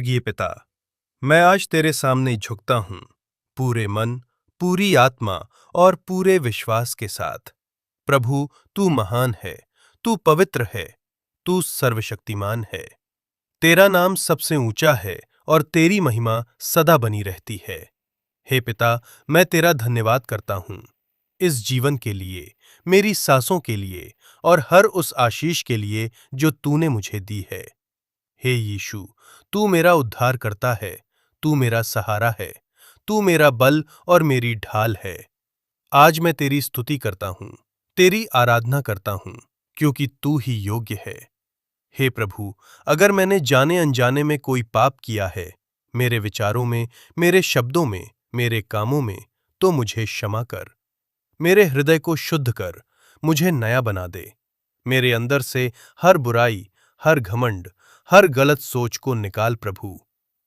स्वर्गीय पिता, मैं आज तेरे सामने झुकता हूँ, पूरे मन, पूरी आत्मा और पूरे विश्वास के साथ। प्रभु, तू महान है, तू पवित्र है, तू सर्वशक्तिमान है। तेरा नाम सबसे ऊंचा है और तेरी महिमा सदा बनी रहती है। हे पिता, मैं तेरा धन्यवाद करता हूँ इस जीवन के लिए, मेरी सांसों के लिए और हर उस आशीष के लिए जो तूने मुझे दी है। हे यीशु, तू मेरा उद्धार करता है, तू मेरा सहारा है, तू मेरा बल और मेरी ढाल है। आज मैं तेरी स्तुति करता हूँ, तेरी आराधना करता हूँ, क्योंकि तू ही योग्य है। हे प्रभु, अगर मैंने जाने अनजाने में कोई पाप किया है, मेरे विचारों में, मेरे शब्दों में, मेरे कामों में, तो मुझे क्षमा कर। मेरे हृदय को शुद्ध कर, मुझे नया बना दे। मेरे अंदर से हर बुराई, हर घमंड, हर गलत सोच को निकाल प्रभु।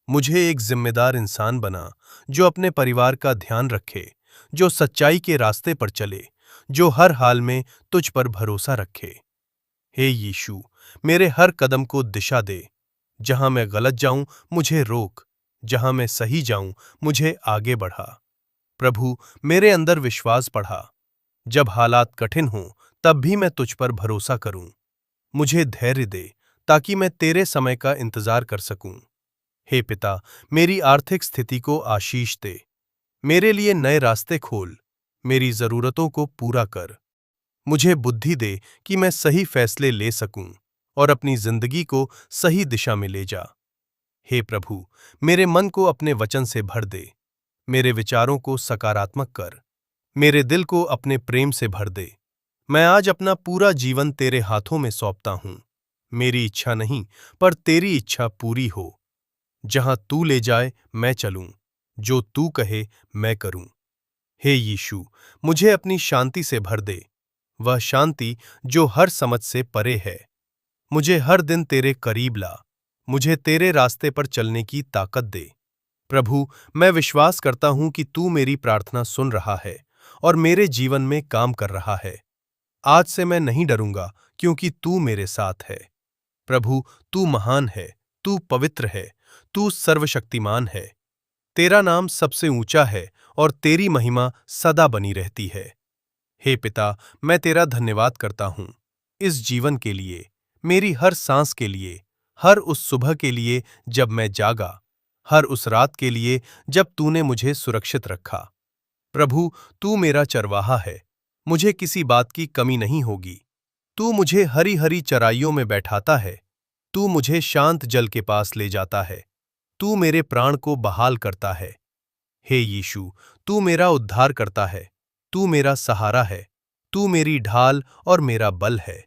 मुझे एक जिम्मेदार इंसान बना, जो अपने परिवार का ध्यान रखे, जो सच्चाई के रास्ते पर चले, जो हर हाल में तुझ पर भरोसा रखे। हे यीशु, मेरे हर कदम को दिशा दे। जहां मैं गलत जाऊं, मुझे रोक। जहां मैं सही जाऊं, मुझे आगे बढ़ा। प्रभु, मेरे अंदर विश्वास बढ़ा। जब हालात कठिन हों, तब भी मैं तुझ पर भरोसा करूं। मुझे धैर्य दे, ताकि मैं तेरे समय का इंतजार कर सकूं। हे पिता, मेरी आर्थिक स्थिति को आशीष दे। मेरे लिए नए रास्ते खोल, मेरी जरूरतों को पूरा कर। मुझे बुद्धि दे कि मैं सही फैसले ले सकूं और अपनी जिंदगी को सही दिशा में ले जा। हे प्रभु, मेरे मन को अपने वचन से भर दे, मेरे विचारों को सकारात्मक कर, मेरे दिल को अपने प्रेम से भर दे। मैं आज अपना पूरा जीवन तेरे हाथों में सौंपता हूं। मेरी इच्छा नहीं, पर तेरी इच्छा पूरी हो। जहां तू ले जाए मैं चलूं, जो तू कहे मैं करूं। हे यीशु, मुझे अपनी शांति से भर दे, वह शांति जो हर समझ से परे है। मुझे हर दिन तेरे करीब ला, मुझे तेरे रास्ते पर चलने की ताकत दे। प्रभु, मैं विश्वास करता हूं कि तू मेरी प्रार्थना सुन रहा है और मेरे जीवन में काम कर रहा है। आज से मैं नहीं डरूंगा, क्योंकि तू मेरे साथ है। प्रभु, तू महान है, तू पवित्र है, तू सर्वशक्तिमान है। तेरा नाम सबसे ऊंचा है और तेरी महिमा सदा बनी रहती है। हे पिता, मैं तेरा धन्यवाद करता हूँ इस जीवन के लिए, मेरी हर सांस के लिए, हर उस सुबह के लिए जब मैं जागा, हर उस रात के लिए जब तूने मुझे सुरक्षित रखा। प्रभु, तू मेरा चरवाहा है, मुझे किसी बात की कमी नहीं होगी। तू मुझे हरी हरी चराइयों में बैठाता है, तू मुझे शांत जल के पास ले जाता है, तू मेरे प्राण को बहाल करता है। हे यीशु, तू मेरा उद्धार करता है, तू मेरा सहारा है, तू मेरी ढाल और मेरा बल है।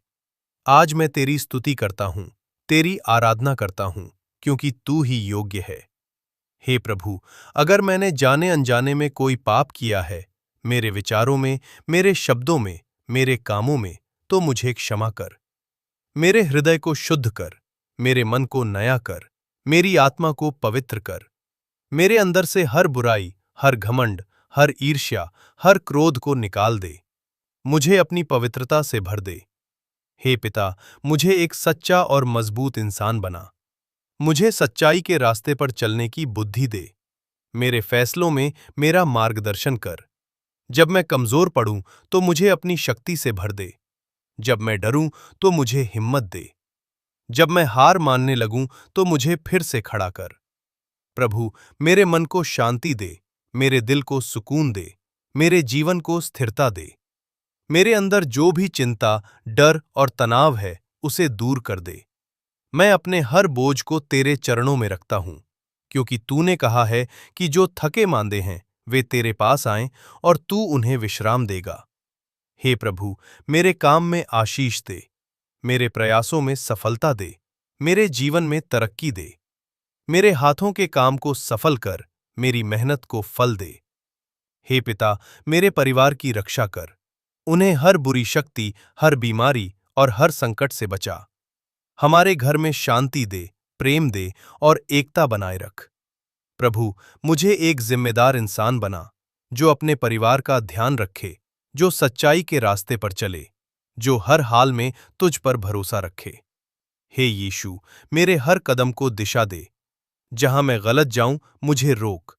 आज मैं तेरी स्तुति करता हूँ, तेरी आराधना करता हूँ, क्योंकि तू ही योग्य है। हे प्रभु, अगर मैंने जाने अनजाने में कोई पाप किया है, मेरे विचारों में, मेरे शब्दों में, मेरे कामों में, तो मुझे क्षमा कर। मेरे हृदय को शुद्ध कर, मेरे मन को नया कर, मेरी आत्मा को पवित्र कर। मेरे अंदर से हर बुराई, हर घमंड, हर ईर्ष्या, हर क्रोध को निकाल दे। मुझे अपनी पवित्रता से भर दे। हे पिता, मुझे एक सच्चा और मजबूत इंसान बना। मुझे सच्चाई के रास्ते पर चलने की बुद्धि दे। मेरे फैसलों में मेरा मार्गदर्शन कर। जब मैं कमजोर पड़ूं, तो मुझे अपनी शक्ति से भर दे। जब मैं डरूं, तो मुझे हिम्मत दे। जब मैं हार मानने लगूं, तो मुझे फिर से खड़ा कर। प्रभु, मेरे मन को शांति दे, मेरे दिल को सुकून दे, मेरे जीवन को स्थिरता दे। मेरे अंदर जो भी चिंता, डर और तनाव है, उसे दूर कर दे। मैं अपने हर बोझ को तेरे चरणों में रखता हूं, क्योंकि तूने कहा है कि जो थके मांदे हैं, वे तेरे पास आएं और तू उन्हें विश्राम देगा। हे प्रभु, मेरे काम में आशीष दे, मेरे प्रयासों में सफलता दे, मेरे जीवन में तरक्की दे। मेरे हाथों के काम को सफल कर, मेरी मेहनत को फल दे। हे पिता, मेरे परिवार की रक्षा कर, उन्हें हर बुरी शक्ति, हर बीमारी और हर संकट से बचा। हमारे घर में शांति दे, प्रेम दे और एकता बनाए रख। प्रभु, मुझे एक जिम्मेदार इंसान बना, जो अपने परिवार का ध्यान रखे, जो सच्चाई के रास्ते पर चले, जो हर हाल में तुझ पर भरोसा रखे। हे यीशु, मेरे हर कदम को दिशा दे। जहां मैं गलत जाऊं मुझे रोक,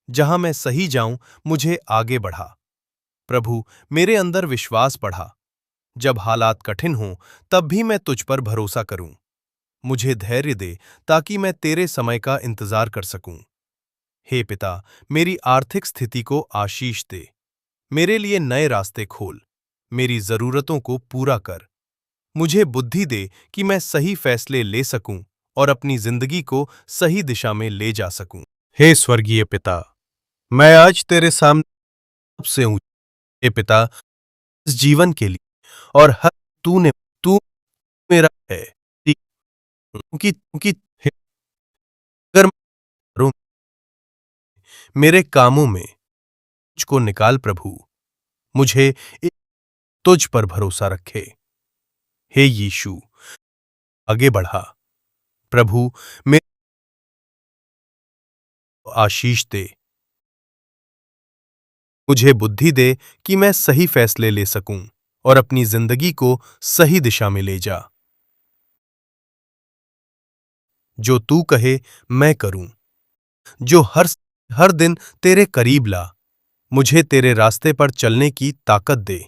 जहां मैं सही जाऊं मुझे आगे बढ़ा। प्रभु, मेरे अंदर विश्वास बढ़ा। जब हालात कठिन हों तब भी मैं तुझ पर भरोसा करूं। मुझे धैर्य दे ताकि मैं तेरे समय का इंतजार कर सकूं। हे पिता, मेरी आर्थिक स्थिति को आशीष दे। मेरे लिए नए रास्ते खोल। मेरी जरूरतों को पूरा कर। मुझे बुद्धि दे कि मैं सही फैसले ले सकूं और अपनी जिंदगी को सही दिशा में ले जा सकूं। हे स्वर्गीय पिता, मैं आज तेरे सामने सबसे हूं। हे पिता, इस जीवन के लिए और हर तू मेरा है। क्योंकि अगर मैं करूं, मेरे कामों में तुझको निकाल प्रभु। मुझे एक तुझ पर भरोसा रखे। हे यीशु, आगे बढ़ा। प्रभु, मेरे को आशीष दे। मुझे बुद्धि दे कि मैं सही फैसले ले सकूं और अपनी जिंदगी को सही दिशा में ले जा। जो तू कहे मैं करूं। जो हर दिन तेरे करीब ला। मुझे तेरे रास्ते पर चलने की ताकत दे।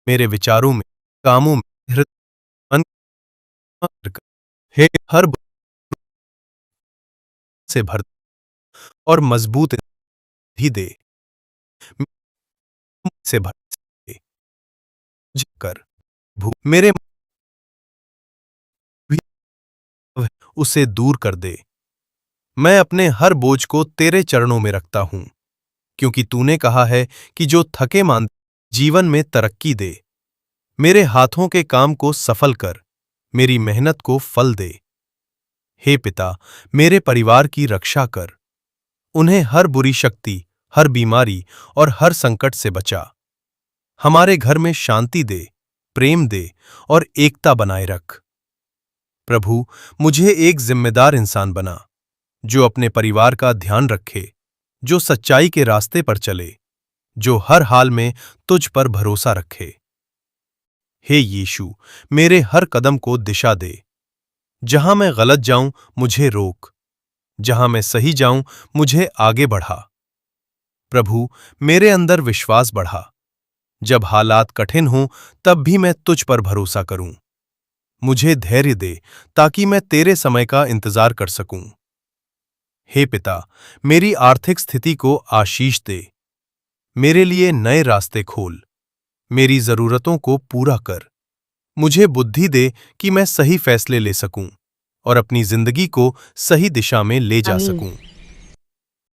मेरे विचारों में, कामों में, मन हे हर से भर और मजबूत भी दे। से भर दे कर मेरे भी उसे दूर कर दे। मैं अपने हर बोझ को तेरे चरणों में रखता हूं, क्योंकि तूने कहा है कि जो थके मांदे जीवन में तरक्की दे। मेरे हाथों के काम को सफल कर, मेरी मेहनत को फल दे। हे पिता, मेरे परिवार की रक्षा कर। उन्हें हर बुरी शक्ति, हर बीमारी और हर संकट से बचा। हमारे घर में शांति दे, प्रेम दे और एकता बनाए रख। प्रभु, मुझे एक जिम्मेदार इंसान बना, जो अपने परिवार का ध्यान रखे, जो सच्चाई के रास्ते पर चले, जो हर हाल में तुझ पर भरोसा रखे। हे यीशु, मेरे हर कदम को दिशा दे। जहां मैं गलत जाऊं मुझे रोक, जहां मैं सही जाऊं मुझे आगे बढ़ा। प्रभु, मेरे अंदर विश्वास बढ़ा। जब हालात कठिन हों तब भी मैं तुझ पर भरोसा करूं। मुझे धैर्य दे ताकि मैं तेरे समय का इंतजार कर सकूं। हे पिता, मेरी आर्थिक स्थिति को आशीष दे। मेरे लिए नए रास्ते खोल। मेरी जरूरतों को पूरा कर। मुझे बुद्धि दे कि मैं सही फैसले ले सकूं और अपनी जिंदगी को सही दिशा में ले जा आमीन। सकूं।